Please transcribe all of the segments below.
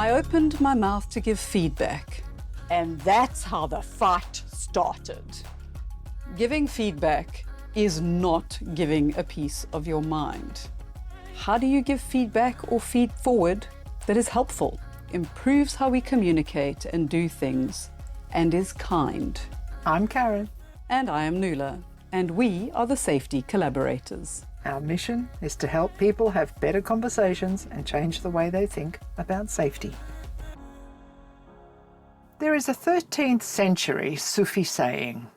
I opened my mouth to give feedback. And that's how the fight started. Giving feedback is not giving a piece of your mind. How do you give feedback or feed forward that is helpful, improves how we communicate and do things, and is kind? I'm Karen. And I am Nuala, and we are the Safety Collaborators. Our mission is to help people have better conversations and change the way they think about safety. There is a 13th century Sufi saying,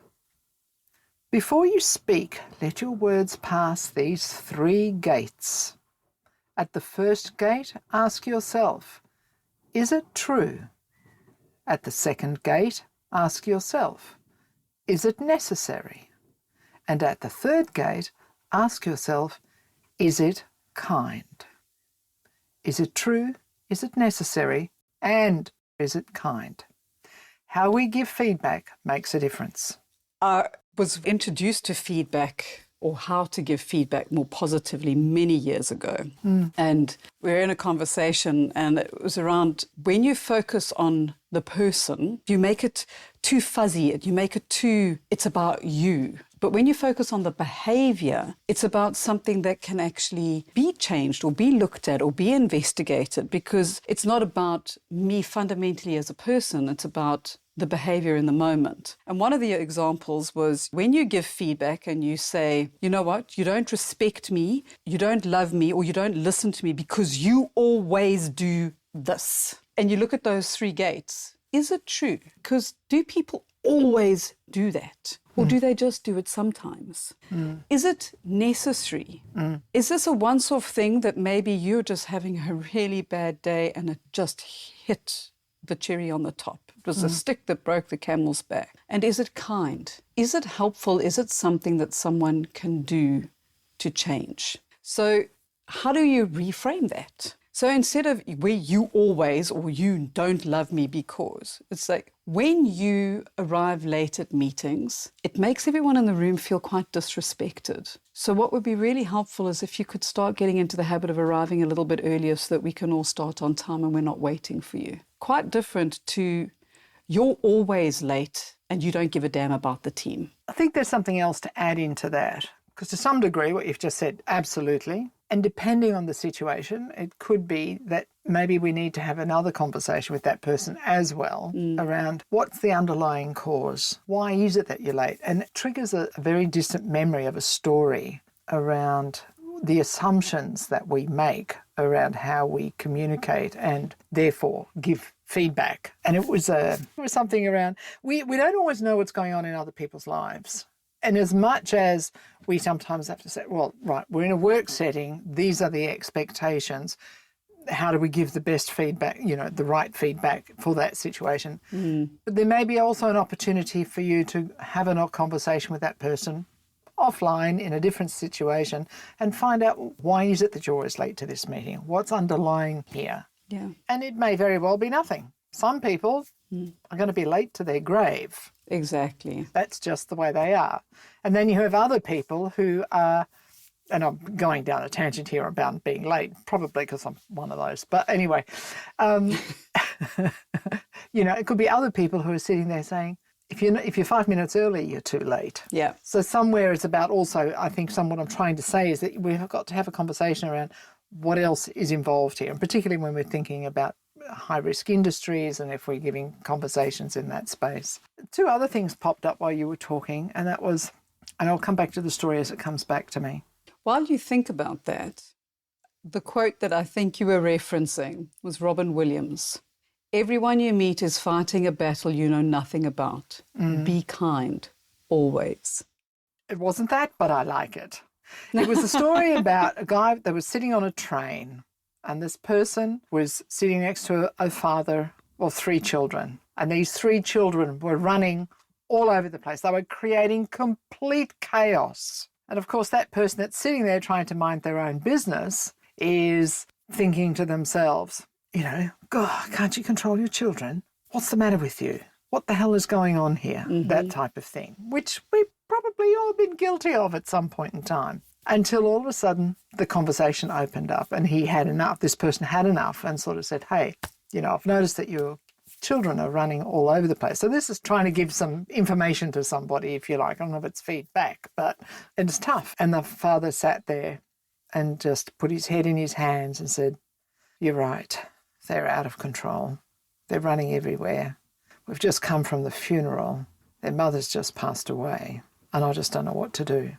"Before you speak, let your words pass these 3 gates. At the first gate, ask yourself, is it true? At the second gate, ask yourself, is it necessary? And at the third gate, ask yourself, is it kind? Is it true? Is it necessary? And is it kind?" How we give feedback makes a difference. I was introduced to feedback or how to give feedback more positively many years ago. And we were in a conversation and it was around when you focus on the person, you make it too fuzzy, you make it too, it's about you. But when you focus on the behaviour, it's about something that can actually be changed or be looked at or be investigated, because it's not about me fundamentally as a person, it's about the behaviour in the moment. And one of the examples was when you give feedback and you say, you know what, you don't respect me, you don't love me, or you don't listen to me because you always do this. And you look at those 3 gates. Is it true? Because do people always do that? Or do they just do it sometimes? Is it necessary? Is this a once-off thing that maybe you're just having a really bad day and it just hit the cherry on the top? It was a stick that broke the camel's back. And is it kind? Is it helpful? Is it something that someone can do to change? So how do you reframe that? So instead of where you always or you don't love me because, it's like when you arrive late at meetings, it makes everyone in the room feel quite disrespected. So what would be really helpful is if you could start getting into the habit of arriving a little bit earlier so that we can all start on time and we're not waiting for you. Quite different to you're always late and you don't give a damn about the team. I think there's something else to add into that, because to some degree what you've just said, absolutely. And depending on the situation, it could be that maybe we need to have another conversation with that person as well around what's the underlying cause? Why is it that you're late? And it triggers a very distant memory of a story around the assumptions that we make around how we communicate and therefore give feedback. And it was something around, we don't always know what's going on in other people's lives. And as much as we sometimes have to say, well, right, we're in a work setting, these are the expectations, how do we give the best feedback, the right feedback for that situation? But there may be also an opportunity for you to have a conversation with that person offline in a different situation and find out why is it that you're always late to this meeting? What's underlying here? Yeah. And it may very well be nothing. Some people are going to be late to their grave. Exactly. That's just the way they are. And then you have other people who are, and I'm going down a tangent here about being late, probably because I'm one of those. But anyway, it could be other people who are sitting there saying, if you're 5 minutes early, you're too late. Yeah. So somewhere it's about also, I think what I'm trying to say is that we've got to have a conversation around what else is involved here, and particularly when we're thinking about high-risk industries and if we're giving conversations in that space. 2 other things popped up while you were talking, and that was, and I'll come back to the story as it comes back to me. While you think about that, the quote that I think you were referencing was Robin Williams. Everyone you meet is fighting a battle you know nothing about. Be kind, always. It wasn't that, but I like it. It was a story about a guy that was sitting on a train, and this person was sitting next to a father of 3 children. And these 3 children were running all over the place. They were creating complete chaos. And of course, that person that's sitting there trying to mind their own business is thinking to themselves, God, can't you control your children? What's the matter with you? What the hell is going on here? That type of thing, which we've probably all been guilty of at some point in time. Until all of a sudden the conversation opened up and he had enough, this person had enough and sort of said, hey, I've noticed that your children are running all over the place. So this is trying to give some information to somebody, if you like. I don't know if it's feedback, but it's tough. And the father sat there and just put his head in his hands and said, "You're right. They're out of control. They're running everywhere. We've just come from the funeral. Their mother's just passed away, and I just don't know what to do."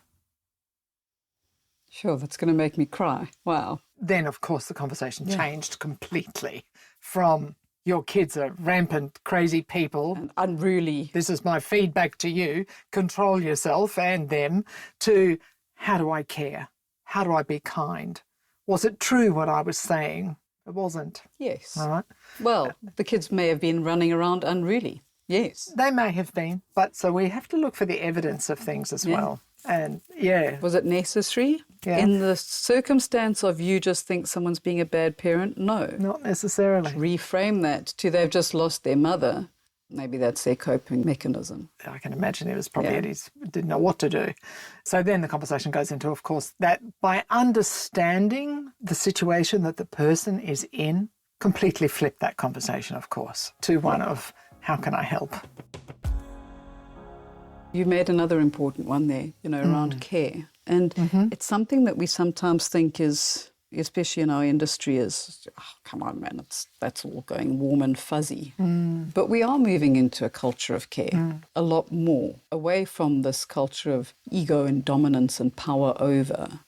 Sure, that's going to make me cry. Wow. Then, of course, the conversation changed completely from "your kids are rampant, crazy people. And unruly. This is my feedback to you. Control yourself and them," to "how do I care? How do I be kind? Was it true what I was saying?" It wasn't. Yes. All right. Well, the kids may have been running around unruly. Yes. They may have been, but so we have to look for the evidence of things as well. And Was it necessary? Yeah. In the circumstance of you just think someone's being a bad parent? No. not necessarily. Reframe that to they've just lost their mother. Maybe that's their coping mechanism. I can imagine it was probably didn't know what to do. So then the conversation goes into, of course, that by understanding the situation that the person is in, completely flip that conversation, of course, to one of how can I help? You made another important one there, around care. And it's something that we sometimes think is, especially in our industry, is, oh, come on, man, that's all going warm and fuzzy. But we are moving into a culture of care a lot more, away from this culture of ego and dominance and power over,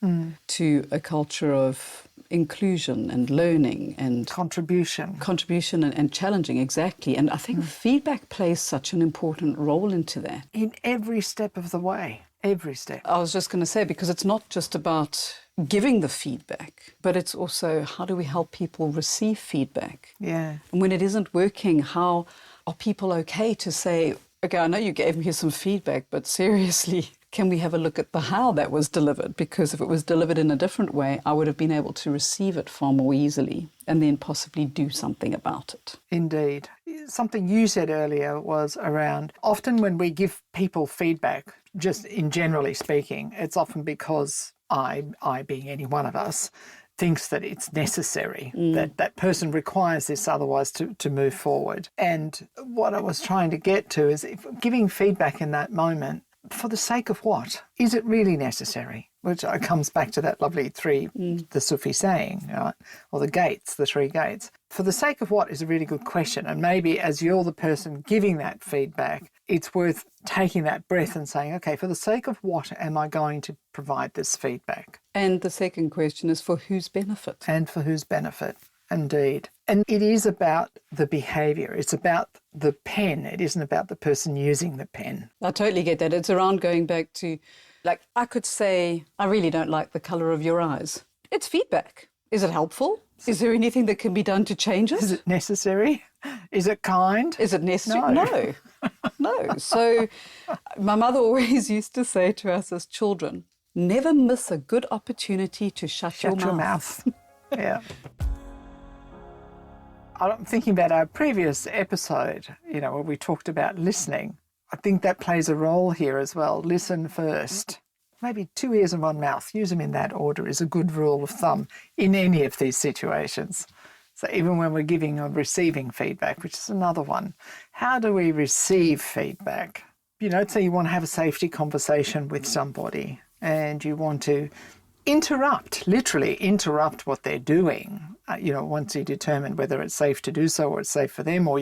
to a culture of inclusion and learning and Contribution and challenging, exactly. And I think feedback plays such an important role into that. in every step of the way, every step. I was just going to say, because it's not just about giving the feedback, but it's also how do we help people receive feedback? Yeah. And when it isn't working, how are people okay to say, okay, I know you gave me some feedback, but seriously, can we have a look at the how that was delivered? Because if it was delivered in a different way, I would have been able to receive it far more easily and then possibly do something about it. Indeed. Something you said earlier was around often when we give people feedback, just in generally speaking, it's often because I being any one of us, thinks that it's necessary, that that person requires this otherwise to move forward. And what I was trying to get to is if giving feedback in that moment, for the sake of what? Is it really necessary? Which comes back to that lovely the Sufi saying, right? Or the gates, the three gates. For the sake of what is a really good question. And maybe as you're the person giving that feedback, it's worth taking that breath and saying, okay, for the sake of what am I going to provide this feedback? And the second question is for whose benefit? And for whose benefit, indeed. And it is about the behaviour. It's about the pen. It isn't about the person using the pen. I totally get that. It's around going back to, like, I could say, I really don't like the colour of your eyes. It's feedback. Is it helpful? Is there anything that can be done to change it? Is it necessary? Is it kind? Is it necessary? No. No. So my mother always used to say to us as children, never miss a good opportunity to shut your mouth. Yeah. I'm thinking about our previous episode, where we talked about listening. I think that plays a role here as well. Listen first. Maybe 2 ears and 1 mouth. Use them in that order is a good rule of thumb in any of these situations. So even when we're giving or receiving feedback, which is another one, how do we receive feedback? Say you want to have a safety conversation with somebody and you want to literally interrupt what they're doing, once you determine whether it's safe to do so or it's safe for them or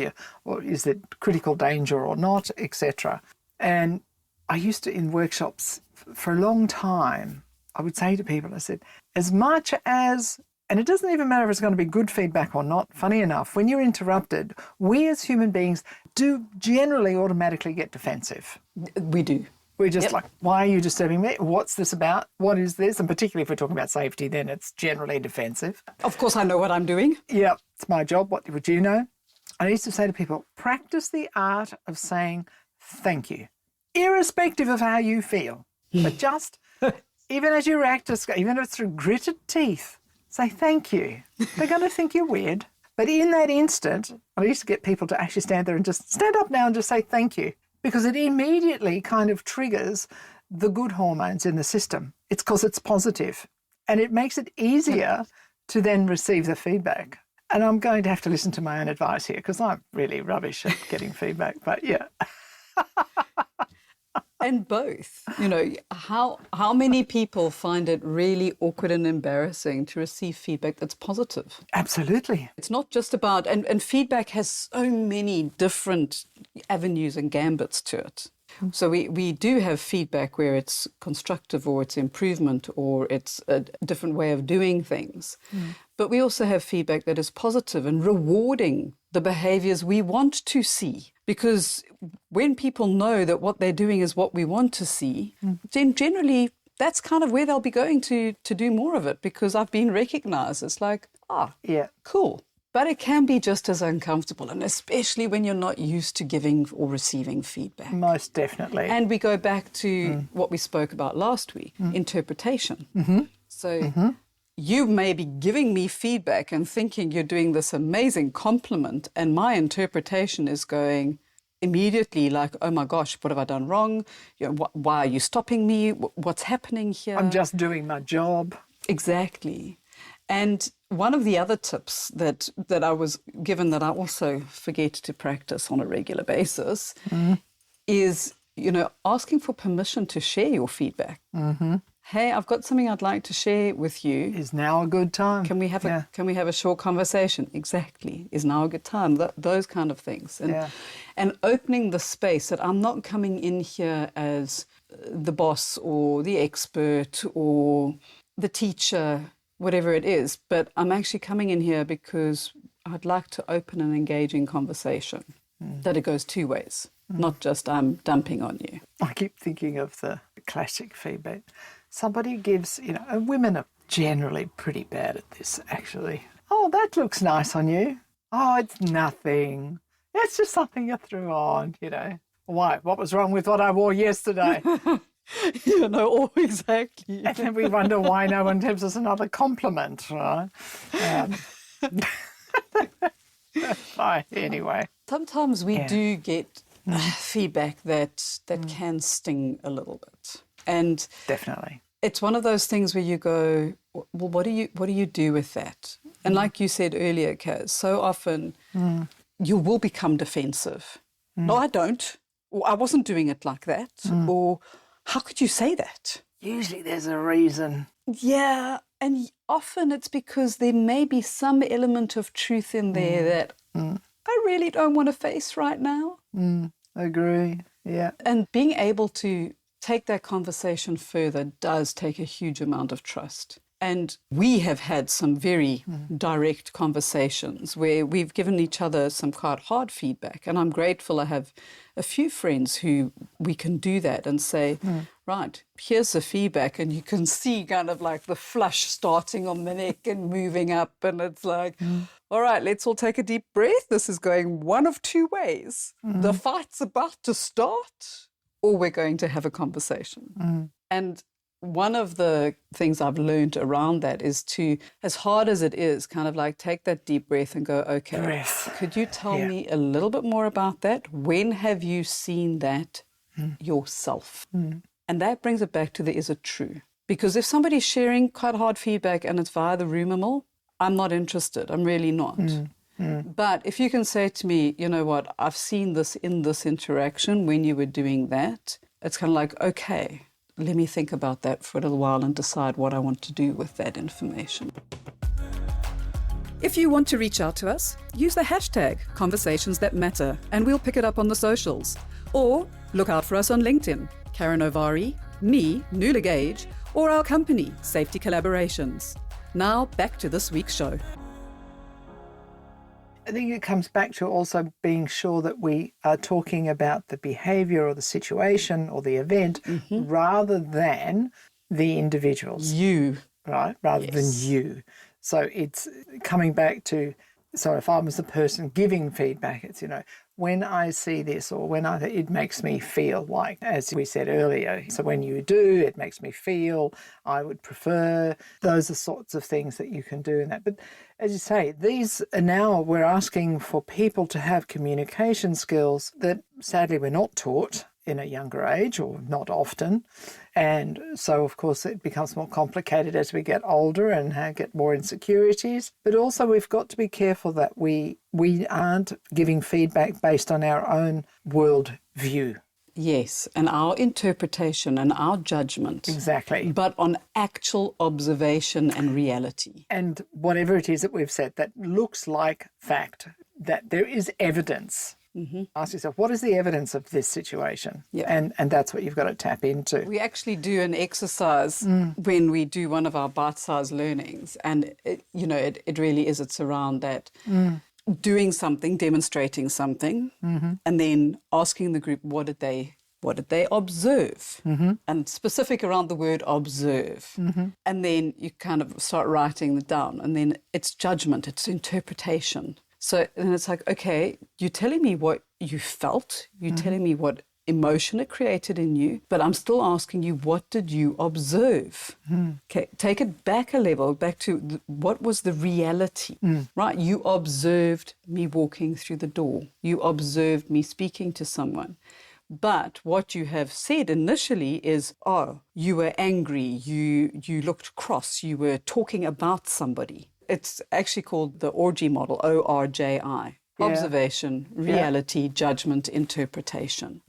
is it critical danger or not, etc. And I used to, in workshops for a long time, I would say to people, I said, as much as, and it doesn't even matter if it's going to be good feedback or not, funny enough, when you're interrupted, we as human beings do generally automatically get defensive. We do. We're just like, why are you disturbing me? What's this about? What is this? And particularly if we're talking about safety, then it's generally defensive. Of course, I know what I'm doing. Yeah, it's my job. What would you know? I used to say to people, practice the art of saying thank you, irrespective of how you feel. But just, even as you react, even if it's through gritted teeth, say thank you. They're going to think you're weird. But in that instant, I used to get people to actually stand there and just stand up now and just say thank you. Because it immediately kind of triggers the good hormones in the system. It's because it's positive. And it makes it easier to then receive the feedback. And I'm going to have to listen to my own advice here because I'm really rubbish at getting feedback. But yeah. And both. You know, how many people find it really awkward and embarrassing to receive feedback that's positive? Absolutely. It's not just about, and feedback has so many different avenues and gambits to it. So we do have feedback where it's constructive or it's improvement or it's a different way of doing things. But we also have feedback that is positive and rewarding the behaviours we want to see. Because when people know that what they're doing is what we want to see, then generally that's kind of where they'll be going to do more of it, because I've been recognised. It's like, Yeah. cool. But it can be just as uncomfortable, and especially when you're not used to giving or receiving feedback. Most definitely. And we go back to what we spoke about last week, interpretation. So you may be giving me feedback and thinking you're doing this amazing compliment, and my interpretation is going immediately like, oh my gosh, what have I done wrong? You know, why are you stopping me? What's happening here? I'm just doing my job. Exactly. And one of the other tips that I was given that I also forget to practice on a regular basis is, you know, asking for permission to share your feedback. Hey, I've got something I'd like to share with you. Is now a good time? Can we have a short conversation? Exactly. Is now a good time? Those kind of things. And opening the space that I'm not coming in here as the boss or the expert or the teacher, whatever it is, but I'm actually coming in here because I'd like to open an engaging conversation, that it goes two ways, not just I'm dumping on you. I keep thinking of the classic feedback. Somebody gives, you know, and women are generally pretty bad at this, actually. Oh, that looks nice on you. Oh, it's nothing. It's just something you threw on, you know. Why? What was wrong with what I wore yesterday? You know, exactly. And then we wonder why no one gives us another compliment, right? Anyway. Sometimes we do get feedback that can sting a little bit. And definitely. It's one of those things where you go, well, what do you do with that? And like you said earlier, Kaz, so often you will become defensive. No, I don't. Or I wasn't doing it like that. Or how could you say that? Usually there's a reason. Yeah, and often it's because there may be some element of truth in there that I really don't want to face right now. Agree, yeah. And being able to take that conversation further does take a huge amount of trust. And we have had some very direct conversations where we've given each other some quite hard feedback. And I'm grateful I have a few friends who we can do that and say, right, here's the feedback. And you can see kind of like the flush starting on the neck and moving up. And it's like, all right, let's all take a deep breath. This is going one of two ways. The fight's about to start, or we're going to have a conversation. And one of the things I've learned around that is to, as hard as it is, kind of like take that deep breath and go, okay, could you tell me a little bit more about that? When have you seen that yourself? And that brings it back to the is it true? Because if somebody's sharing quite hard feedback and it's via the rumour mill, I'm not interested. I'm really not. But if you can say to me, you know what, I've seen this in this interaction when you were doing that, it's kind of like, okay, let me think about that for a little while and decide what I want to do with that information. If you want to reach out to us, use the hashtag Conversations That Matter and we'll pick it up on the socials. Or look out for us on LinkedIn, Karen O.R.J.I, me, Nuala Gage, or our company, Safety Collaborations. Now back to this week's show. I think it comes back to also being sure that we are talking about the behaviour or the situation or the event rather than the individuals. You. Right? Rather than you. So it's coming back to, so if I was the person giving feedback, it's, you know, when I see this or when it makes me feel like, as we said earlier, so when you do, it makes me feel, I would prefer, those are sorts of things that you can do in that. But as you say, these are now, we're asking for people to have communication skills that sadly we're not taught in a younger age, or not often. And so, of course, it becomes more complicated as we get older and get more insecurities. But also we've got to be careful that we aren't giving feedback based on our own world view. Yes, and our interpretation and our judgment. Exactly. But on actual observation and reality. And whatever it is that we've said that looks like fact, that there is evidence. Mm-hmm. Ask yourself, what is the evidence of this situation? Yeah. And that's what you've got to tap into. We actually do an exercise when we do one of our bite-sized learnings, and it really is. It's around that doing something, demonstrating something, and then asking the group what did they observe, and specific around the word observe, and then you kind of start writing it down, and then it's judgment, it's interpretation. So then it's like, okay, you're telling me what you felt, you're telling me what emotion it created in you, but I'm still asking you, what did you observe? Okay, take it back a level, back to what was the reality, right? You observed me walking through the door. You observed me speaking to someone. But what you have said initially is, oh, you were angry, you looked cross, you were talking about somebody. It's actually called the O.R.J.I model, O.R.J.I. Yeah. Observation, reality, judgment, interpretation.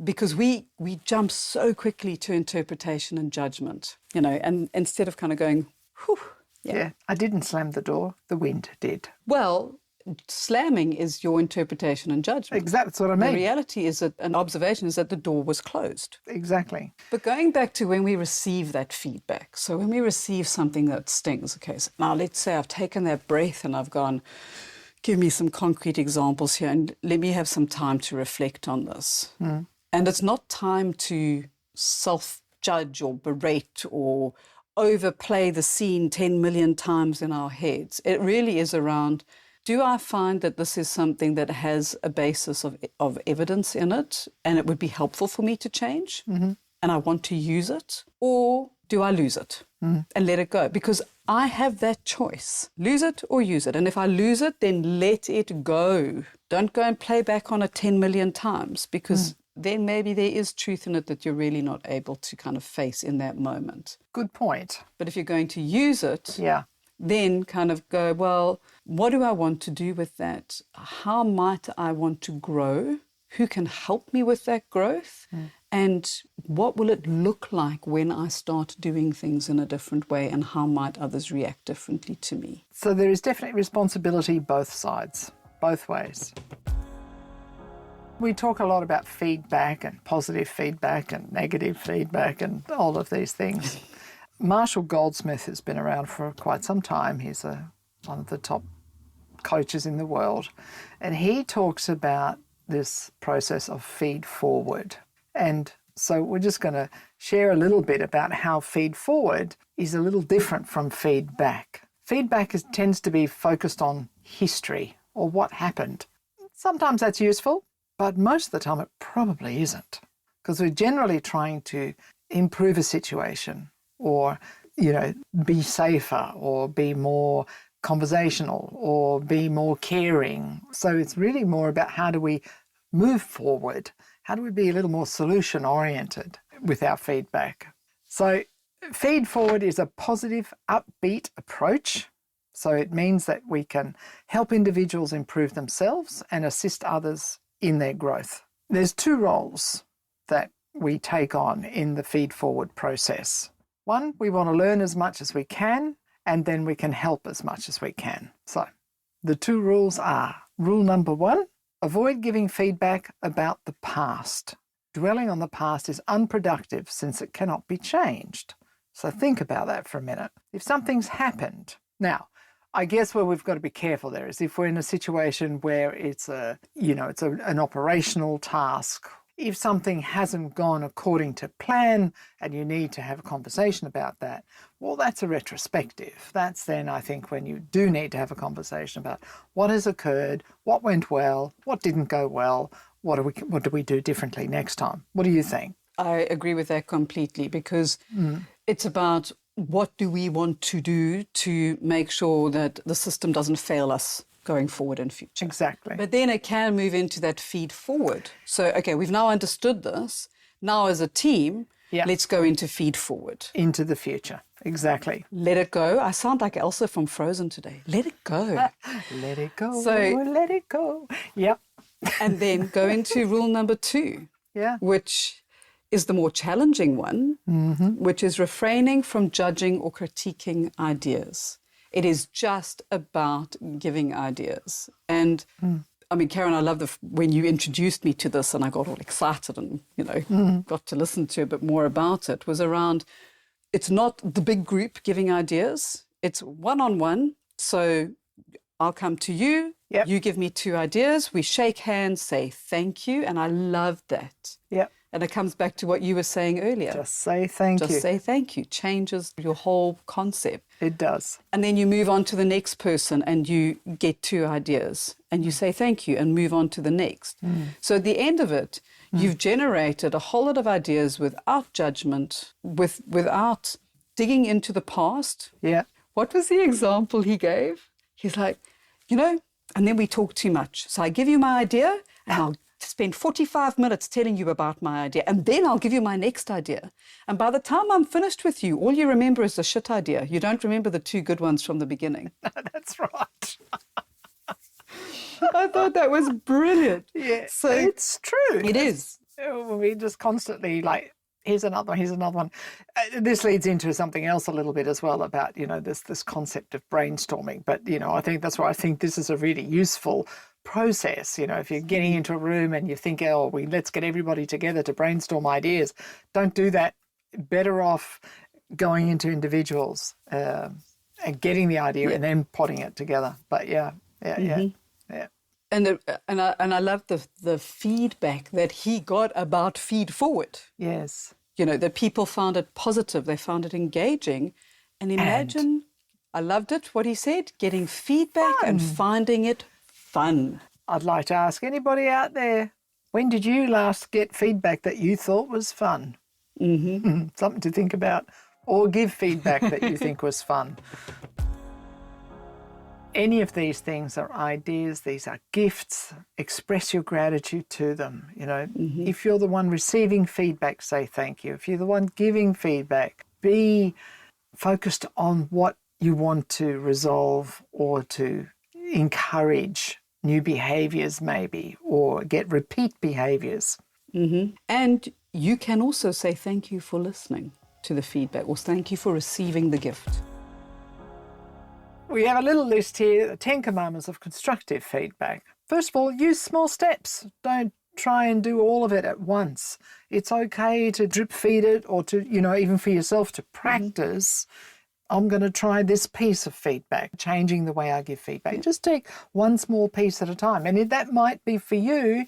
Because we jump so quickly to interpretation and judgment, and instead of kind of going, whew. Yeah, I didn't slam the door, the wind did. Well, slamming is your interpretation and judgment. Exactly, that's what I mean. The reality is that an observation is that the door was closed. Exactly. But going back to when we receive that feedback, so when we receive something that stings, okay, so now let's say I've taken that breath and I've gone, give me some concrete examples here and let me have some time to reflect on this. And it's not time to self-judge or berate or overplay the scene 10 million times in our heads. It really is around, do I find that this is something that has a basis of evidence in it and it would be helpful for me to change and I want to use it? Or do I lose it and let it go? Because I have that choice, lose it or use it. And if I lose it, then let it go. Don't go and play back on it 10 million times because then maybe there is truth in it that you're really not able to kind of face in that moment. Good point. But if you're going to use it, then kind of go, well, what do I want to do with that? How might I want to grow? Who can help me with that growth? And what will it look like when I start doing things in a different way? And how might others react differently to me? So there is definitely responsibility both sides, both ways. We talk a lot about feedback and positive feedback and negative feedback and all of these things. Marshall Goldsmith has been around for quite some time. He's one of the top coaches in the world. And he talks about this process of feed forward. And so we're just going to share a little bit about how feed forward is a little different from feedback. Feedback tends to be focused on history or what happened. Sometimes that's useful, but most of the time it probably isn't, because we're generally trying to improve a situation or, be safer or be more conversational or be more caring. So it's really more about how do we move forward? How do we be a little more solution-oriented with our feedback? So feed forward is a positive, upbeat approach. So it means that we can help individuals improve themselves and assist others in their growth. There's two roles that we take on in the feed forward process. One, we want to learn as much as we can, and then we can help as much as we can. So the two rules are, rule number one, avoid giving feedback about the past. Dwelling on the past is unproductive since it cannot be changed. So think about that for a minute. If something's happened, now, I guess where we've got to be careful there is if we're in a situation where it's an operational task. If something hasn't gone according to plan and you need to have a conversation about that, well, that's a retrospective. That's then, I think, when you do need to have a conversation about what has occurred, what went well, what didn't go well, what do we do differently next time? What do you think? I agree with that completely because it's about what do we want to do to make sure that the system doesn't fail us going forward in future. Exactly. But then it can move into that feed forward. So, okay, we've now understood this. Now as a team, let's go into feed forward. Into the future. Exactly. Let it go. I sound like Elsa from Frozen today. Let it go. Let it go. So- let it go. Yep. And then go into rule number 2, Yeah. which is the more challenging one, which is refraining from judging or critiquing ideas. It is just about giving ideas. And I mean, Karen, I love when you introduced me to this and I got all excited and, got to listen to a bit more about it, was around, it's not the big group giving ideas. It's one-on-one. So I'll come to you. Yep. You give me 2 ideas. We shake hands, say thank you. And I love that. Yep. And it comes back to what you were saying earlier. Just say thank you. Just say thank you. Changes your whole concept. It does. And then you move on to the next person and you get 2 ideas and you say thank you and move on to the next. So at the end of it, you've generated a whole lot of ideas without judgment, without digging into the past. Yeah. What was the example he gave? He's like, and then we talk too much. So I give you my idea and I'll spend 45 minutes telling you about my idea, and then I'll give you my next idea. And by the time I'm finished with you, all you remember is the shit idea. You don't remember the 2 good ones from the beginning. That's right. I thought that was brilliant. Yeah. So it's true. it is. We just constantly here's another one, here's another one. This leads into something else a little bit as well about, this concept of brainstorming. But, I think that's why I think this is a really useful process. If you're getting into a room and you think, let's get everybody together to brainstorm ideas, don't do that. Better off going into individuals and getting the idea and then putting it together. But yeah. And I love the feedback that he got about feed forward. Yes. That people found it positive, they found it engaging. And imagine, I loved it, what he said, getting feedback and finding it fun. I'd like to ask anybody out there, when did you last get feedback that you thought was fun? Something to think about. Or give feedback that you think was fun. Any of these things are ideas, these are gifts. Express your gratitude to them. If you're the one receiving feedback, say thank you. If you're the one giving feedback, be focused on what you want to resolve or to encourage new behaviours maybe, or get repeat behaviours. And you can also say thank you for listening to the feedback, or thank you for receiving the gift. We have a little list here, the 10 commandments of constructive feedback. First of all, use small steps. Don't try and do all of it at once. It's okay to drip feed it, or to, even for yourself to practice. I'm going to try this piece of feedback, changing the way I give feedback. Just take one small piece at a time. And that might be for you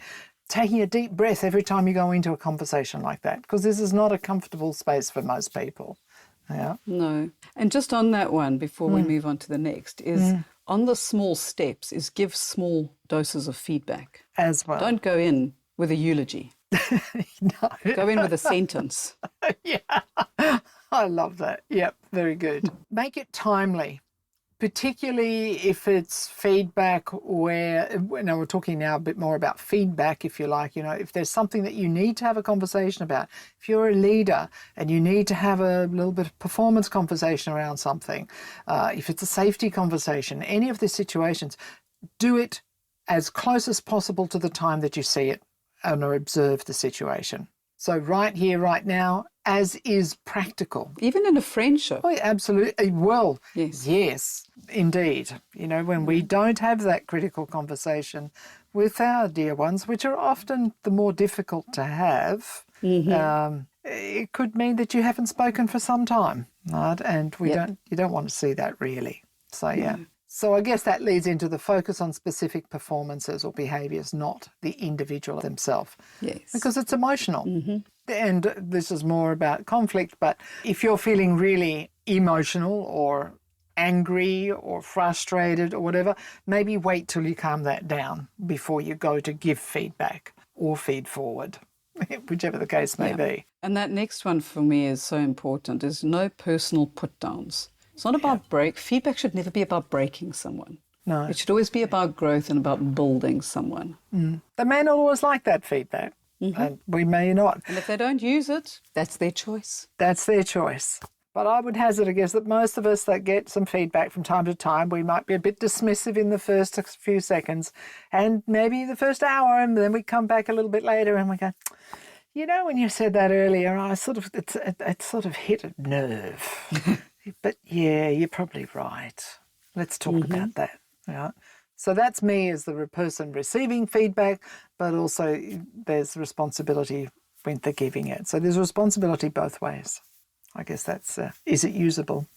taking a deep breath every time you go into a conversation like that, because this is not a comfortable space for most people. Yeah. No. And just on that one, before we move on to the next, is on the small steps, is give small doses of feedback. As well. Don't go in with a eulogy. No. Go in with a sentence. Yeah. I love that. Yep, very good. Make it timely, particularly if it's feedback where, we're talking now a bit more about feedback, if you like, if there's something that you need to have a conversation about. If you're a leader and you need to have a little bit of performance conversation around something, if it's a safety conversation, any of these situations, do it as close as possible to the time that you see it and observe the situation. So right here, right now, as is practical. Even in a friendship. Oh, absolutely. Well, Yes. Indeed. When we don't have that critical conversation with our dear ones, which are often the more difficult to have, it could mean that you haven't spoken for some time, right? And you don't want to see that really. So, yeah. So I guess that leads into the focus on specific performances or behaviours, not the individual themselves. Yes. Because it's emotional. And this is more about conflict, but if you're feeling really emotional or angry or frustrated or whatever, maybe wait till you calm that down before you go to give feedback or feed forward, whichever the case may be. And that next one for me is so important, is no personal put-downs. It's not about feedback should never be about breaking someone. No. It should always be about growth and about building someone. They may not always like that feedback, and we may not. And if they don't use it, that's their choice. That's their choice. But I would hazard a guess that most of us that get some feedback from time to time, we might be a bit dismissive in the first few seconds and maybe the first hour, and then we come back a little bit later and we go, you know, when you said that earlier, it sort of hit a nerve. But yeah, you're probably right. Let's talk about that. Yeah. So that's me as the person receiving feedback, but also there's responsibility when they're giving it. So there's responsibility both ways. I guess that's, is it usable?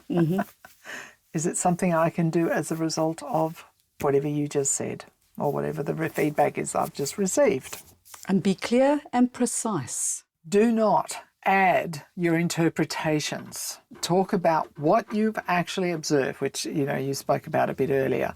Is it something I can do as a result of whatever you just said or whatever the feedback is I've just received? And be clear and precise. Do not add your interpretations. Talk about what you've actually observed, which, you know, you spoke about a bit earlier.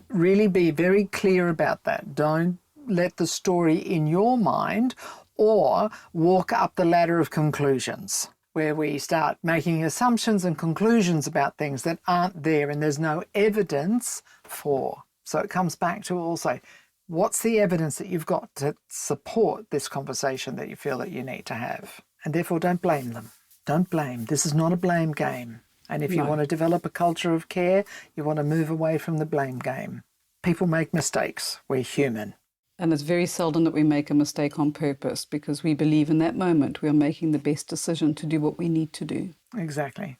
Really be very clear about that. Don't let the story in your mind or walk up the ladder of conclusions, where we start making assumptions and conclusions about things that aren't there and there's no evidence for. So it comes back to also, what's the evidence that you've got to support this conversation that you feel that you need to have? And therefore, don't blame them. Don't blame. This is not a blame game. And if you want to develop a culture of care, you want to move away from the blame game. People make mistakes. We're human. And it's very seldom that we make a mistake on purpose, because we believe in that moment we are making the best decision to do what we need to do. Exactly.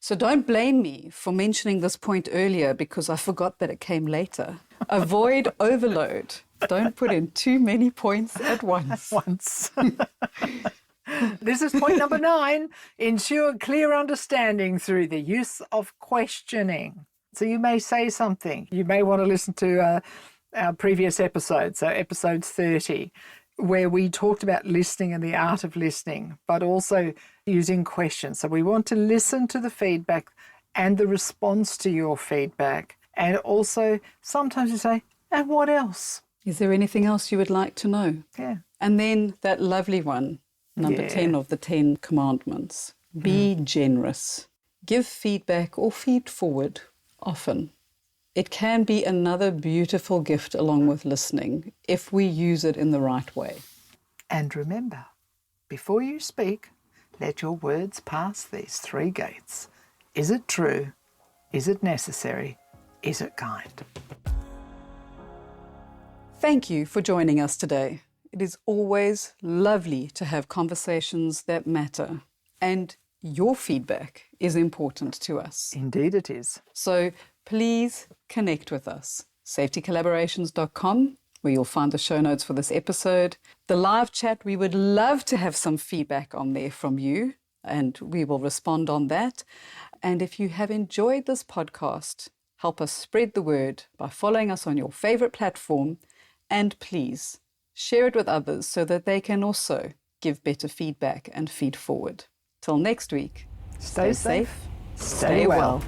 So don't blame me for mentioning this point earlier because I forgot that it came later. Avoid overload. Don't put in too many points at once. This is point number 9. Ensure clear understanding through the use of questioning. So you may say something. You may want to listen to our previous episode, so episode 30, where we talked about listening and the art of listening, but also using questions. So we want to listen to the feedback and the response to your feedback. And also sometimes you say, and what else? Is there anything else you would like to know? Yeah. And then that lovely one, number 10 of the 10 commandments. Be generous. Give feedback or feed forward often. It can be another beautiful gift along with listening if we use it in the right way. And remember, before you speak, let your words pass these 3 gates. Is it true? Is it necessary? Is it kind? Thank you for joining us today. It is always lovely to have conversations that matter, and your feedback is important to us. Indeed it is. So please connect with us. safetycollaborations.com, where you'll find the show notes for this episode. The live chat, we would love to have some feedback on there from you, and we will respond on that. And if you have enjoyed this podcast, help us spread the word by following us on your favorite platform, and please share it with others so that they can also give better feedback and feed forward. Till next week, Stay safe. stay well.